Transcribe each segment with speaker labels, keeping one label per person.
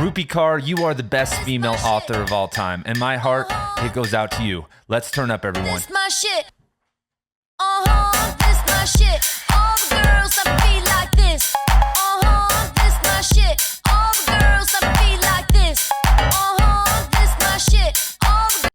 Speaker 1: Rupi Kaur, you are the best female author of all time. And my heart, it goes out to you. Let's turn up, everyone.
Speaker 2: This my shit. This my shit. All the girls that be like this. This my shit. All the girls that be like this. This my shit.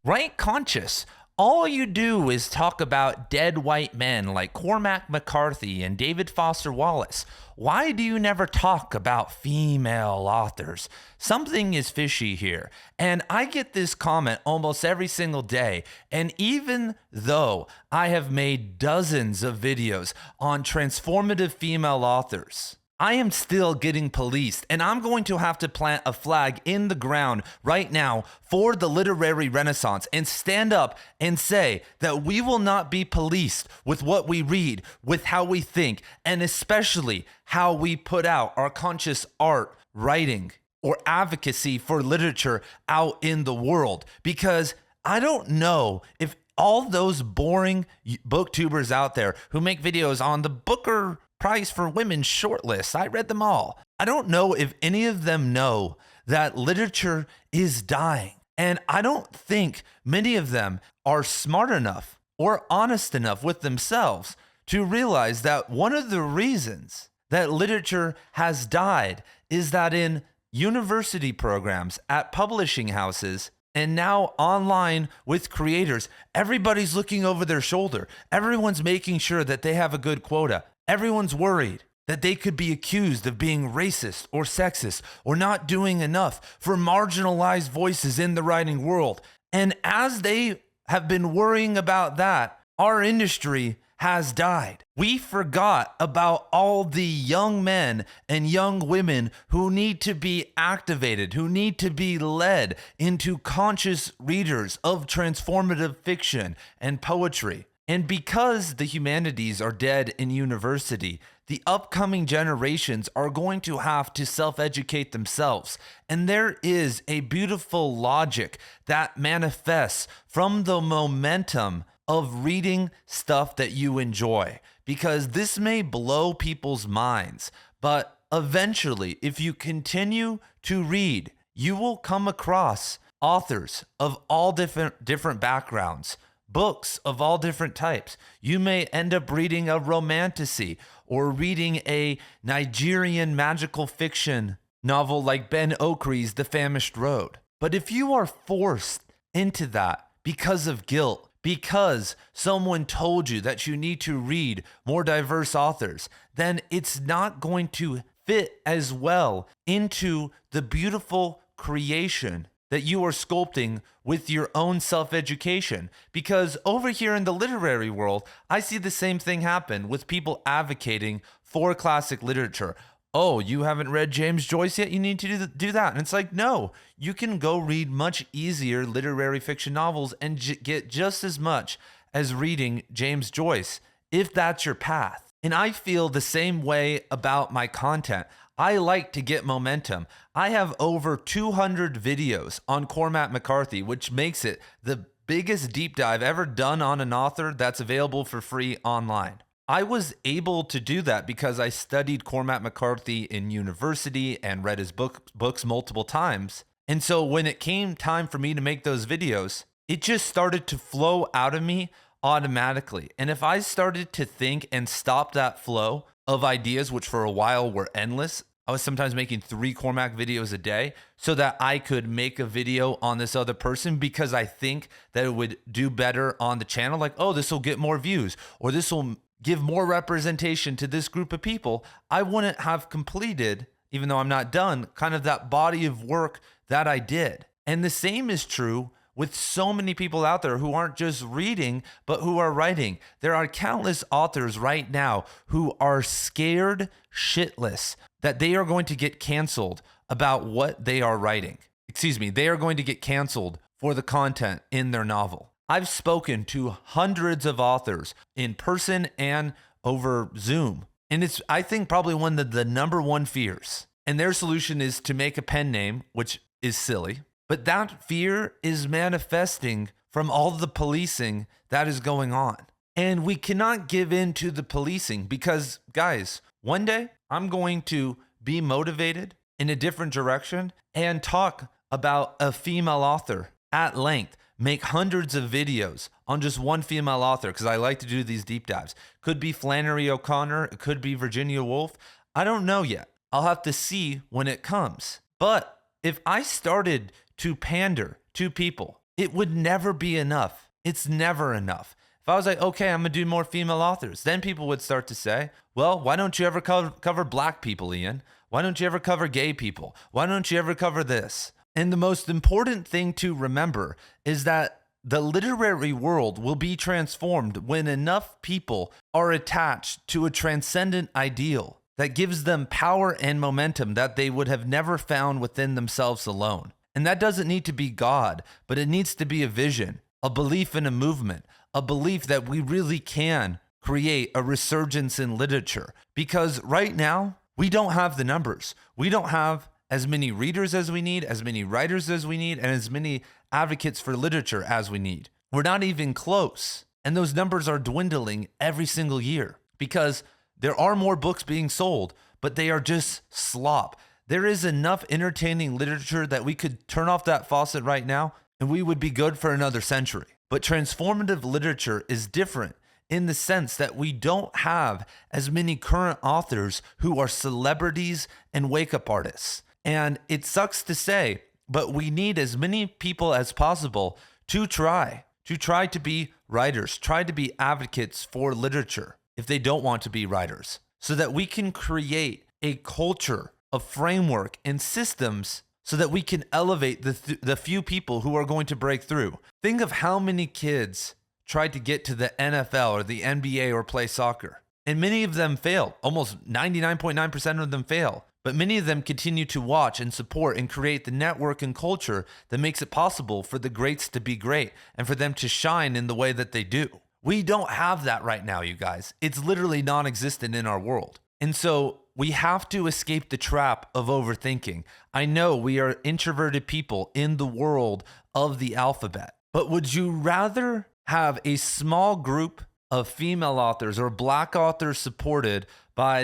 Speaker 1: Right conscious. All you do is talk about dead white men like Cormac McCarthy and David Foster Wallace. Why do you never talk about female authors? Something is fishy here. And I get this comment almost every single day. And even though I have made dozens of videos on transformative female authors, I am still getting policed, and I'm going to have to plant a flag in the ground right now for the literary renaissance and stand up and say that we will not be policed with what we read, with how we think, and especially how we put out our conscious art, writing, or advocacy for literature out in the world. Because I don't know if all those boring booktubers out there who make videos on the Booker Prize for Women shortlist, I read them all. I don't know if any of them know that literature is dying. And I don't think many of them are smart enough or honest enough with themselves to realize that one of the reasons that literature has died is that in university programs, at publishing houses, and now online with creators, everybody's looking over their shoulder. Everyone's making sure that they have a good quota. Everyone's worried that they could be accused of being racist or sexist or not doing enough for marginalized voices in the writing world. And as they have been worrying about that, our industry has died. We forgot about all the young men and young women who need to be activated, who need to be led into conscious readers of transformative fiction and poetry. And because the humanities are dead in university, the upcoming generations are going to have to self-educate themselves. And there is a beautiful logic that manifests from the momentum of reading stuff that you enjoy, because this may blow people's minds, but eventually, if you continue to read, you will come across authors of all different backgrounds, books of all different types. You may end up reading a romantasy or reading a Nigerian magical fiction novel like Ben Okri's The Famished Road. But if you are forced into that because of guilt, because someone told you that you need to read more diverse authors, then it's not going to fit as well into the beautiful creation that you are sculpting with your own self-education. Because over here in the literary world, I see the same thing happen with people advocating for classic literature. Oh, you haven't read James Joyce yet? You need to do that. And it's like, no, you can go read much easier literary fiction novels and get just as much as reading James Joyce, if that's your path. And I feel the same way about my content. I like to get momentum. I have over 200 videos on Cormac McCarthy, which makes it the biggest deep dive ever done on an author that's available for free online. I was able to do that because I studied Cormac McCarthy in university and read his books multiple times. And so when it came time for me to make those videos, it just started to flow out of me automatically. And if I started to think and stop that flow of ideas, which for a while were endless, I was sometimes making 3 Cormac videos a day so that I could make a video on this other person because I think that it would do better on the channel. Like, oh, this will get more views, or this will give more representation to this group of people. I wouldn't have completed, even though I'm not done, kind of that body of work that I did. And the same is true with so many people out there who aren't just reading, but who are writing. There are countless authors right now who are scared shitless that they are going to get canceled about what they are writing. They are going to get canceled for the content in their novel. I've spoken to hundreds of authors in person and over Zoom. And it's, I think, probably one of the number one fears. And their solution is to make a pen name, which is silly. But that fear is manifesting from all the policing that is going on. And we cannot give in to the policing because, guys, one day I'm going to be motivated in a different direction and talk about a female author at length. Make hundreds of videos on just one female author, because I like to do these deep dives. Could be Flannery O'Connor. It could be Virginia Woolf. I don't know yet. I'll have to see when it comes. But if I started to pander to people, it would never be enough. It's never enough. If I was like, okay, I'm going to do more female authors, then people would start to say, well, why don't you ever cover black people, Ian? Why don't you ever cover gay people? Why don't you ever cover this? And the most important thing to remember is that the literary world will be transformed when enough people are attached to a transcendent ideal that gives them power and momentum that they would have never found within themselves alone. And that doesn't need to be God, but it needs to be a vision, a belief in a movement, a belief that we really can create a resurgence in literature. Because right now, we don't have the numbers. We don't have as many readers as we need, as many writers as we need, and as many advocates for literature as we need. We're not even close. And those numbers are dwindling every single year because there are more books being sold, but they are just slop. There is enough entertaining literature that we could turn off that faucet right now and we would be good for another century. But transformative literature is different in the sense that we don't have as many current authors who are celebrities and wake-up artists. And it sucks to say, but we need as many people as possible to try to be writers, try to be advocates for literature if they don't want to be writers, so that we can create a culture, a framework, and systems so that we can elevate the few people who are going to break through. Think of how many kids tried to get to the NFL or the NBA or play soccer, and many of them failed. Almost 99.9% of them fail. But many of them continue to watch and support and create the network and culture that makes it possible for the greats to be great and for them to shine in the way that they do. We don't have that right now, you guys. It's literally non-existent in our world. And so we have to escape the trap of overthinking. I know we are introverted people in the world of the alphabet, but would you rather have a small group of female authors or black authors supported by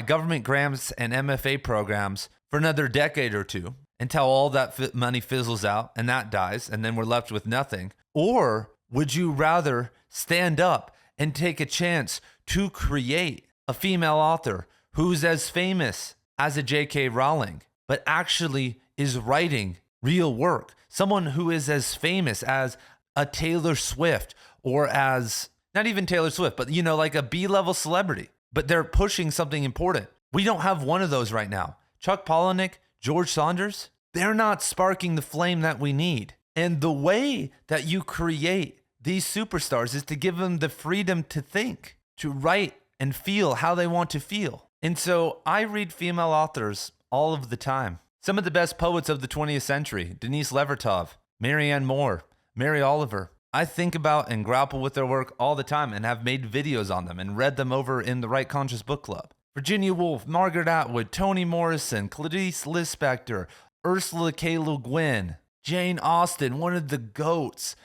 Speaker 1: government grants and MFA programs for another decade or two until all that money fizzles out and that dies and then we're left with nothing? Or would you rather stand up and take a chance to create a female author who's as famous as a J.K. Rowling, but actually is writing real work? Someone who is as famous as a Taylor Swift, or as, not even Taylor Swift, but like a B-level celebrity, but they're pushing something important. We don't have one of those right now. Chuck Palahniuk, George Saunders, they're not sparking the flame that we need. And the way that you create these superstars is to give them the freedom to think, to write and feel how they want to feel. And so I read female authors all of the time. Some of the best poets of the 20th century, Denise Levertov, Marianne Moore, Mary Oliver. I think about and grapple with their work all the time and have made videos on them and read them over in the Right Conscious Book Club. Virginia Woolf, Margaret Atwood, Toni Morrison, Clarice Lispector, Ursula K. Le Guin, Jane Austen, one of the GOATs,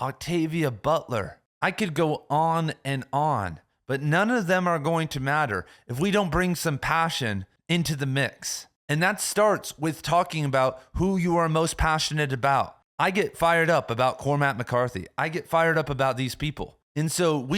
Speaker 1: Octavia Butler. I could go on and on, but none of them are going to matter if we don't bring some passion into the mix. And that starts with talking about who you are most passionate about. I get fired up about Cormac McCarthy. I get fired up about these people. And so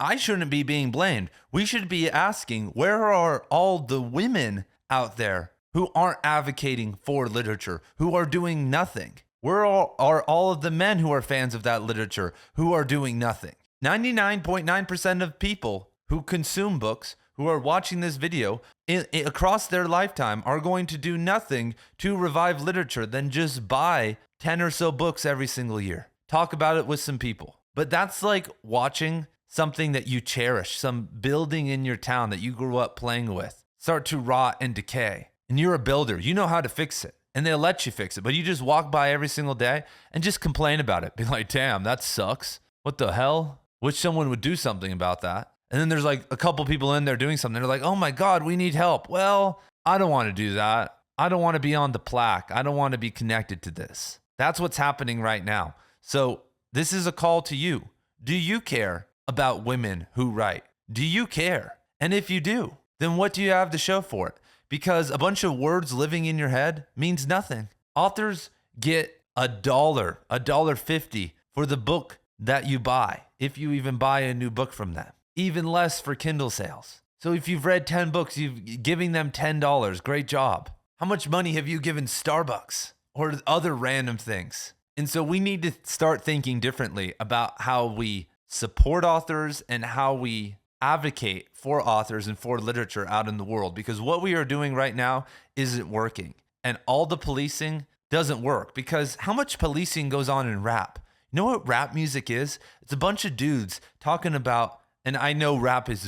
Speaker 1: I shouldn't be being blamed. We should be asking, where are all the women out there who aren't advocating for literature, who are doing nothing? Where are all of the men who are fans of that literature, who are doing nothing? 99.9% of people who consume books, who are watching this video across their lifetime, are going to do nothing to revive literature than just buy 10 or so books every single year. Talk about it with some people. But that's like watching something that you cherish, some building in your town that you grew up playing with, start to rot and decay. And you're a builder. You know how to fix it. And they'll let you fix it. But you just walk by every single day and just complain about it. Be like, damn, that sucks. What the hell? Wish someone would do something about that. And then there's like a couple people in there doing something. They're like, oh my God, we need help. Well, I don't want to do that. I don't want to be on the plaque. I don't want to be connected to this. That's what's happening right now. So this is a call to you. Do you care about women who write? Do you care? And if you do, then what do you have to show for it? because a bunch of words living in your head means nothing. Authors get $1.50 for the book that you buy, if you even buy a new book from them. Even less for Kindle sales. So if you've read 10 books, you're giving them $10. Great job. How much money have you given Starbucks or other random things? And so we need to start thinking differently about how we support authors and how we advocate for authors and for literature out in the world, because what we are doing right now isn't working. And all the policing doesn't work, because how much policing goes on in rap? You know what rap music is? It's a bunch of dudes talking about, and I know rap has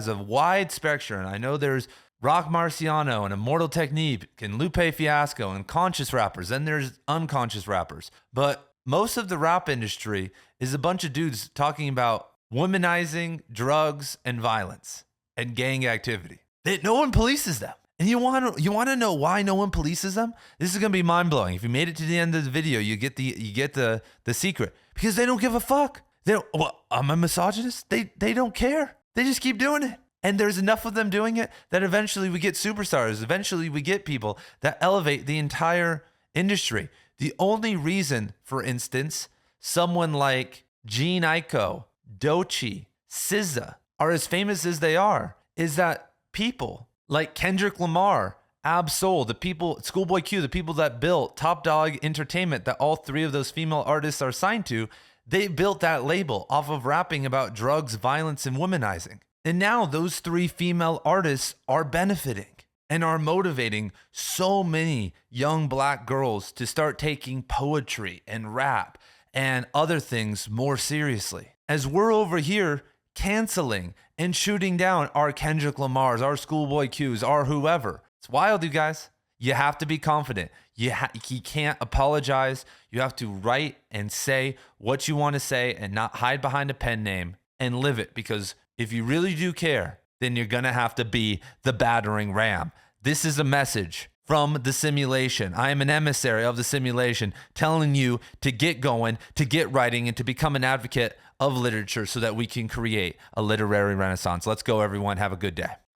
Speaker 1: a wide spectrum. And I know there's Rock Marciano and Immortal Technique and Lupe Fiasco and conscious rappers. Then there's unconscious rappers. But most of the rap industry is a bunch of dudes talking about womanizing, drugs, and violence and gang activity. No one polices them. And you want to know why no one polices them? This is going to be mind-blowing. If you made it to the end of the video, you get the secret. Because they don't give a fuck. I'm a misogynist. They don't care. They just keep doing it. And there's enough of them doing it that eventually we get superstars. Eventually we get people that elevate the entire industry. The only reason, for instance, someone like Gene Aiko, Doechii, SZA are as famous as they are is that people like Kendrick Lamar, Ab-Soul, the people, Schoolboy Q, the people that built Top Dog Entertainment that all three of those female artists are signed to, they built that label off of rapping about drugs, violence, and womanizing. And now those three female artists are benefiting and are motivating so many young black girls to start taking poetry and rap and other things more seriously. As we're over here canceling and shooting down our Kendrick Lamars, our Schoolboy Qs, our whoever. It's wild, you guys. You have to be confident. You can't apologize. You have to write and say what you want to say and not hide behind a pen name and live it, because if you really do care, then you're going to have to be the battering ram. This is a message from the simulation. I am an emissary of the simulation telling you to get going, to get writing, and to become an advocate of literature so that we can create a literary renaissance. Let's go, everyone. Have a good day.